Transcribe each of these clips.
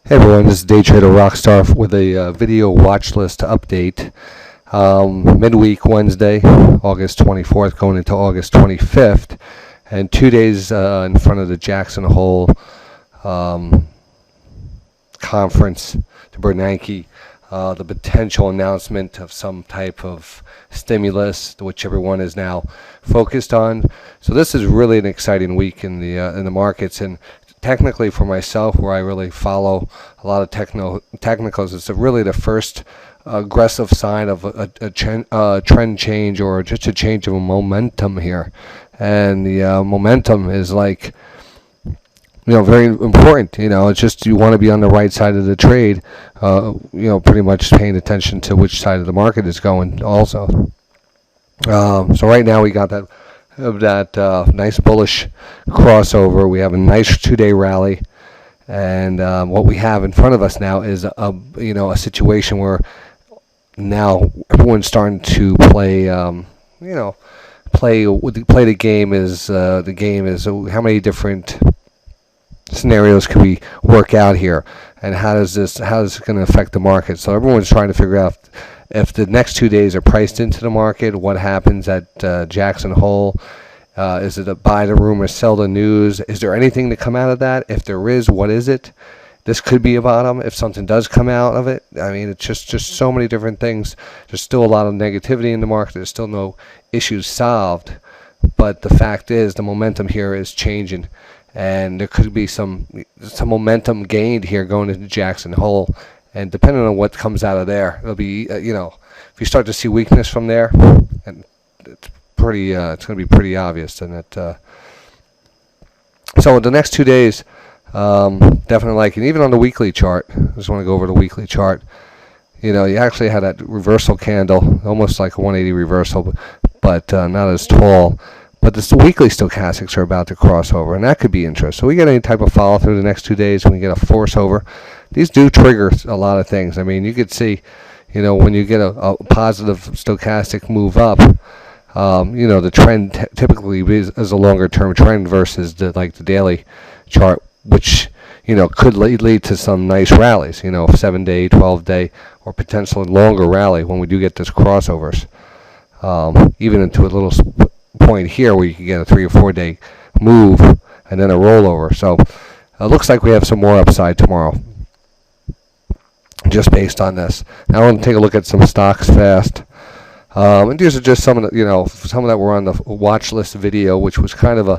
Hey everyone, this is DayTraderRockStar with a video watch list update. Midweek Wednesday, August 24th, going into August 25th, and 2 days in front of the Jackson Hole conference to Bernanke. The potential announcement of some type of stimulus, which everyone is now focused on. So this is really an exciting week in the markets, and technically for myself, where I really follow a lot of technicals, it's really the first aggressive sign of a trend change, or just a change of momentum here. And the momentum is like, very important. It's just you want to be on the right side of the trade, pretty much paying attention to which side of the market is going also. So right now we got that nice bullish crossover. We have a nice 2-day rally, and what we have in front of us now is a situation where now everyone's starting to play play the game. Is the game is how many different scenarios can we work out here, and how is it going to affect the market? So everyone's trying to figure out if the next 2 days are priced into the market, what happens at Jackson Hole. Is it a buy the rumor, sell the news? Is there anything to come out of that? If there is, what is it? This could be a bottom if something does come out of it. I mean, it's just so many different things. There's still a lot of negativity in the market. There's still no issues solved. But the fact is, the momentum here is changing, and there could be some momentum gained here going into Jackson Hole. And depending on what comes out of there, it'll be, if you start to see weakness from there, and it's going to be pretty obvious. And so the next 2 days, definitely like it. Even on the weekly chart, I just want to go over the weekly chart. You actually had that reversal candle, almost like a 180 reversal, but not as tall. But the weekly stochastics are about to cross over, and that could be interesting. So we get any type of follow through the next 2 days, when we get a force over. These do trigger a lot of things. I mean, you could see, when you get a positive stochastic move up, the trend typically is a longer term trend versus the daily chart, which could lead to some nice rallies, 7-day, 12-day, or potentially longer rally when we do get these crossovers, even into a little point here where you can get a 3 or 4 day move and then a rollover. So it looks like we have some more upside tomorrow, just based on this. Now I want to take a look at some stocks fast. And these are just some of the, some that were on the watch list video, which was kind of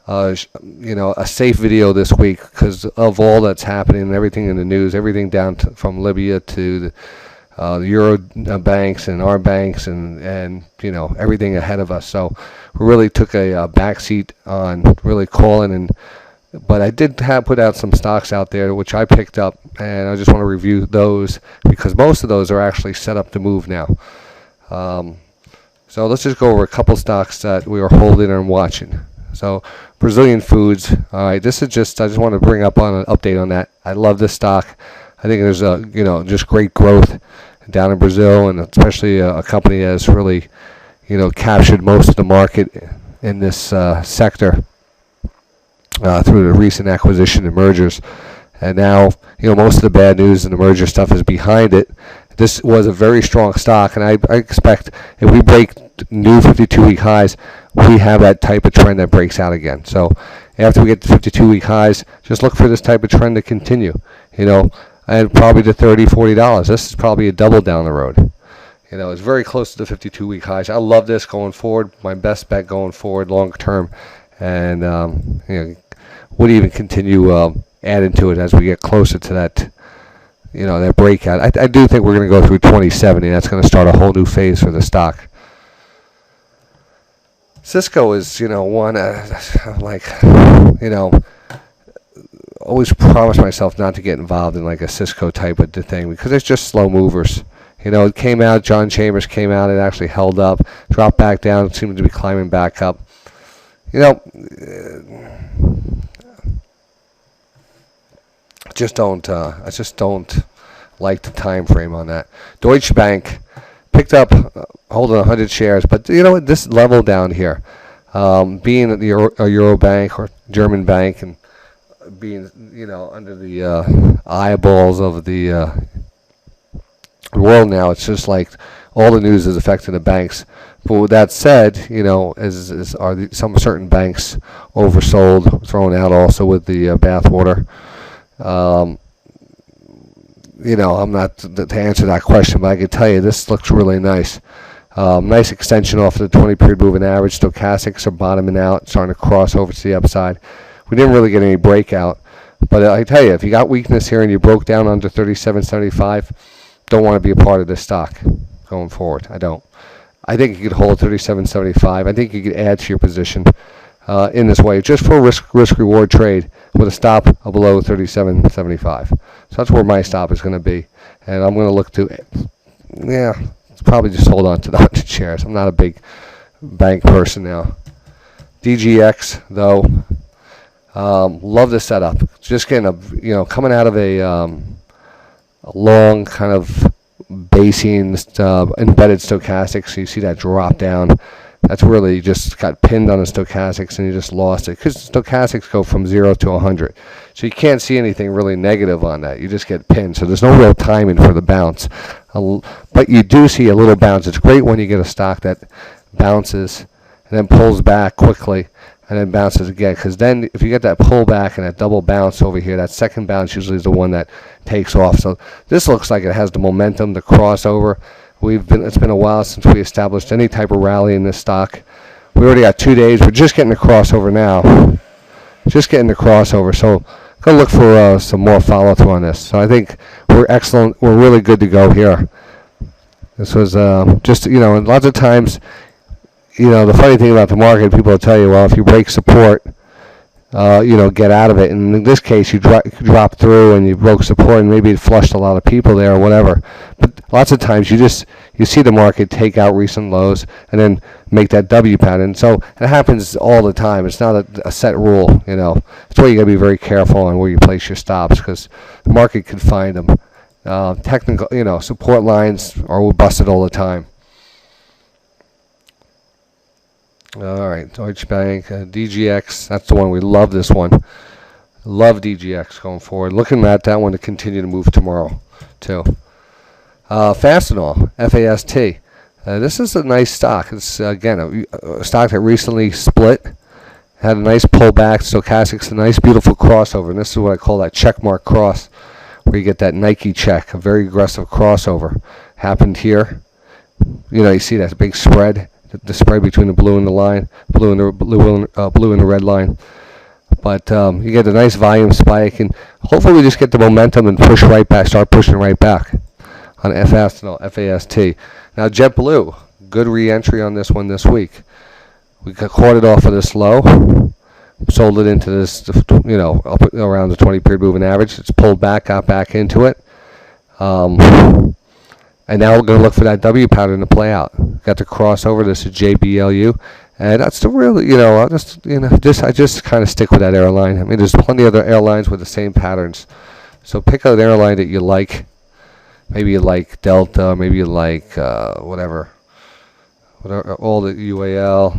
a safe video this week because of all that's happening and everything in the news, everything down from Libya to the Euro banks and our banks and everything ahead of us. So we really took a backseat on really calling, but I did put out some stocks out there which I picked up, and I just want to review those because most of those are actually set up to move now. So let's just go over a couple stocks that we are holding and watching. So Brazilian foods. All right, this is I just want to bring up on an update on that. I love this stock. I think there's just great growth down in Brazil, and especially a company that has really, captured most of the market in this sector through the recent acquisition and mergers. And now, most of the bad news and the merger stuff is behind it. This was a very strong stock, and I expect if we break new 52-week highs, we have that type of trend that breaks out again. So after we get to 52-week highs, just look for this type of trend to continue, and probably to $30, $40. This is probably a double down the road. It's very close to the 52-week highs. I love this going forward. My best bet going forward long term, and would even continue adding to it as we get closer to that. That breakout. I do think we're going to go through 2070. That's going to start a whole new phase for the stock. Cisco is, one, always promise myself not to get involved in like a Cisco type of thing because it's just slow movers. It came out, John Chambers came out, it actually held up, dropped back down, seemed to be climbing back up. I just don't like the time frame on that. Deutsche Bank picked up holding 100 shares, but this level down here, being a Euro bank or German bank, and being, under the eyeballs of the world now. It's just like all the news is affecting the banks. But with that said, some certain banks oversold, thrown out also with the bathwater. I'm not to answer that question, but I can tell you this looks really nice. Nice extension off of the 20-period moving average. Stochastics are bottoming out, starting to cross over to the upside. We didn't really get any breakout, but I tell you, if you got weakness here and you broke down under 37.75, don't want to be a part of this stock going forward. I don't. I think you could hold 37.75. I think you could add to your position in this way, just for a risk-reward trade with a stop below 37.75. So that's where my stop is going to be, and I'm going to look to, probably just hold on to the 100 shares. I'm not a big bank person now. DGX though, love the setup. Just getting coming out of a long kind of basing embedded stochastics. So you see that drop down. That's really just got pinned on the stochastics and you just lost it, because stochastics go from 0 to 100. So you can't see anything really negative on that. You just get pinned. So there's no real timing for the bounce. But you do see a little bounce. It's great when you get a stock that bounces and then pulls back quickly and then bounces again, because then if you get that pullback and that double bounce over here, that second bounce usually is the one that takes off. So this looks like it has the momentum, the crossover. It's been a while since we established any type of rally in this stock. We already got 2 days. We're just getting the crossover now. Just getting the crossover. So going to look for some more follow-through on this. So I think we're excellent. We're really good to go here. This was just, and lots of times, the funny thing about the market, people will tell you, well, if you break support, get out of it. And in this case, you dropped through and you broke support, and maybe it flushed a lot of people there or whatever. But lots of times you see the market take out recent lows and then make that W pattern. So it happens all the time. It's not a set rule. That's why you got to be very careful on where you place your stops, because the market could find them. Technical, support lines are busted all the time. All right, Deutsche Bank, DGX, that's the one. We love this one. Love DGX going forward. Looking at that one to continue to move tomorrow, too. Fastenal, FAST. This is a nice stock. It's, again, a stock that recently split, had a nice pullback. Stochastics, a nice, beautiful crossover. And this is what I call that checkmark cross, where you get that Nike check, a very aggressive crossover. Happened here. You see that big spread. The spread between the blue and the line, blue and the red line. But you get a nice volume spike, and hopefully we just get the momentum and push right back, start pushing right back on FAST. Now JetBlue, good re-entry on this one this week. We caught it off of this low, sold it into this, up around the 20-period moving average. It's pulled back, got back into it. And now we're going to look for that W pattern to play out. Got to cross over. This is JBLU, and that's the real. I just kind of stick with that airline. I mean, there's plenty of other airlines with the same patterns. So pick an airline that you like. Maybe you like Delta. Maybe you like whatever. All the UAL.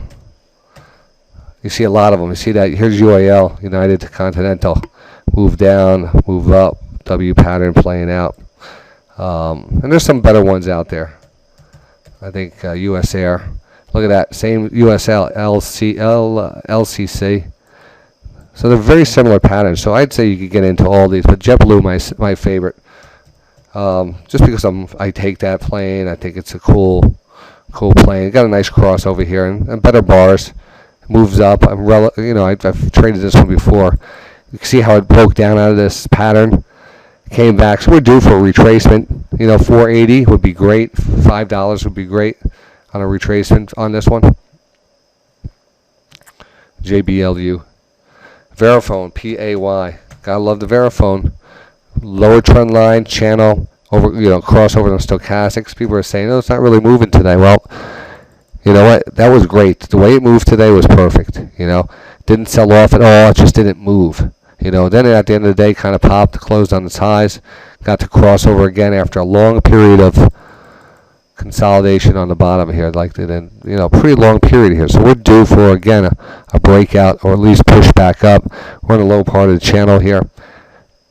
You see a lot of them. You see that here's UAL, United Continental, move down, move up, W pattern playing out. And there's some better ones out there. I think US Air. Look at that. Same USL, LCC. So they're very similar patterns. So I'd say you could get into all these. But JetBlue, my favorite. Just because I take that plane. I think it's a cool plane. Got a nice cross over here and better bars. Moves up. I've traded this one before. You can see how it broke down out of this pattern. Came back, so we're due for a retracement. 480 would be great. $5 would be great on a retracement on this one. JBLU, Verifone, PAY. Gotta love the Verifone. Lower trend line, channel over, crossover on stochastics. People are saying, it's not really moving today. Well, you know what? That was great. The way it moved today was perfect. Didn't sell off at all. It just didn't move. Then at the end of the day, kind of popped, closed on its highs, got to cross over again after a long period of, consolidation on the bottom here, like in pretty long period here. So we're due for again a breakout or at least push back up. We're in the low part of the channel here.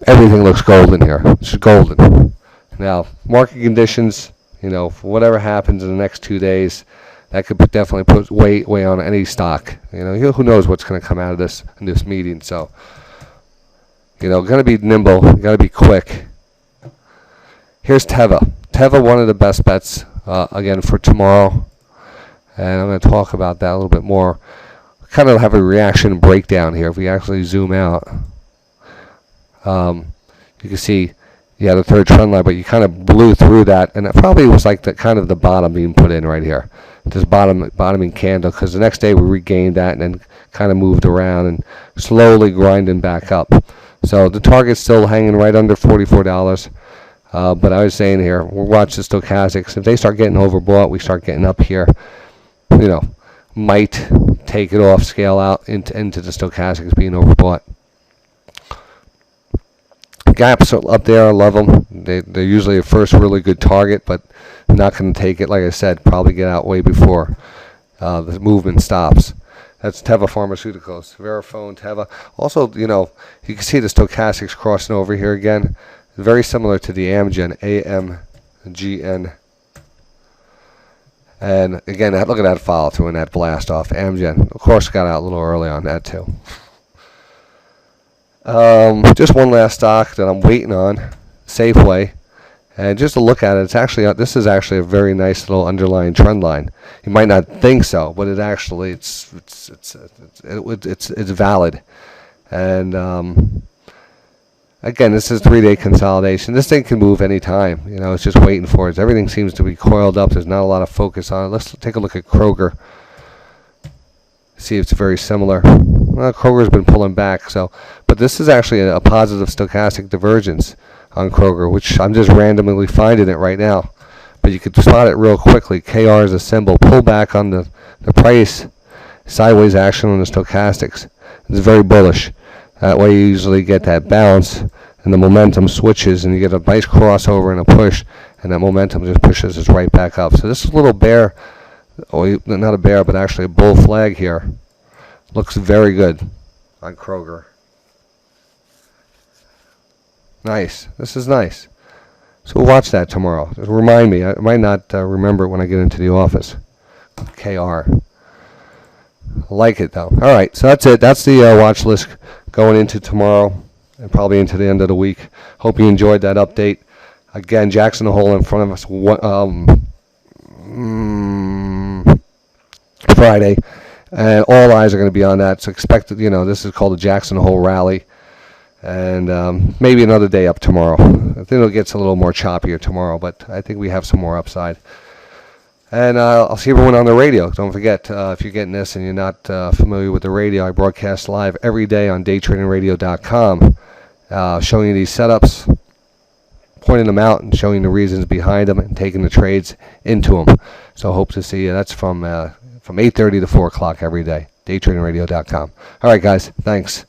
Everything looks golden here. It's golden. Now market conditions, for whatever happens in the next 2 days, that could definitely put weight on any stock. Who knows what's going to come out of this in this meeting. So going to be nimble. Got to be quick. Here's TEVA. TEVA, one of the best bets. Again for tomorrow, and I'm going to talk about that a little bit more. Kind of have a reaction breakdown here. If we actually zoom out, you can see the third trend line, but you kind of blew through that, and it probably was like the kind of the bottom being put in right here, this bottoming candle, because the next day we regained that and then kind of moved around and slowly grinding back up. So the target's still hanging right under $44. But I was saying here, we'll watch the stochastics. If they start getting overbought, we start getting up here, might take it off, scale out into the stochastics being overbought. Gaps are up there, I love them. They're usually a first really good target, but I'm not going to take it. Like I said, probably get out way before the movement stops. That's TEVA Pharmaceuticals, Verifone, TEVA. Also, you can see the stochastics crossing over here again. Very similar to the Amgen, AMGN. And again, look at that follow through and that blast off. Amgen, of course, got out a little early on that too. Just one last stock that I'm waiting on, Safeway. And just to look at it, this is actually a very nice little underlying trend line. You might not think so, but it's valid. And again, this is 3-day consolidation. This thing can move anytime. It's just waiting for it. Everything seems to be coiled up. There's not a lot of focus on it. Let's take a look at Kroger. See if it's very similar. Well, Kroger's been pulling back, but this is actually a positive stochastic divergence on Kroger, which I'm just randomly finding it right now. But you could spot it real quickly. KR is a symbol. Pull back on the price. Sideways action on the stochastics. It's very bullish. That way you usually get that bounce and the momentum switches and you get a nice crossover and a push, and that momentum just pushes us right back up. So this little bear, or not a bear, but actually a bull flag here, looks very good on Kroger. Nice. This is nice. So we'll watch that tomorrow. Just remind me. I might not remember it when I get into the office. KR. I like it though. All right, so that's it. That's the watch list going into tomorrow and probably into the end of the week. Hope you enjoyed that update. Again, Jackson Hole in front of us Friday, and all eyes are going to be on that. So expect, this is called the Jackson Hole Rally, and maybe another day up tomorrow. I think it gets a little more choppier tomorrow, but I think we have some more upside. And I'll see everyone on the radio. Don't forget, if you're getting this and you're not familiar with the radio, I broadcast live every day on DayTraderRockStar.com, showing you these setups, pointing them out, and showing the reasons behind them, and taking the trades into them. So hope to see you. That's from 8:30 to 4 o'clock every day. DayTraderRockStar.com. All right, guys. Thanks.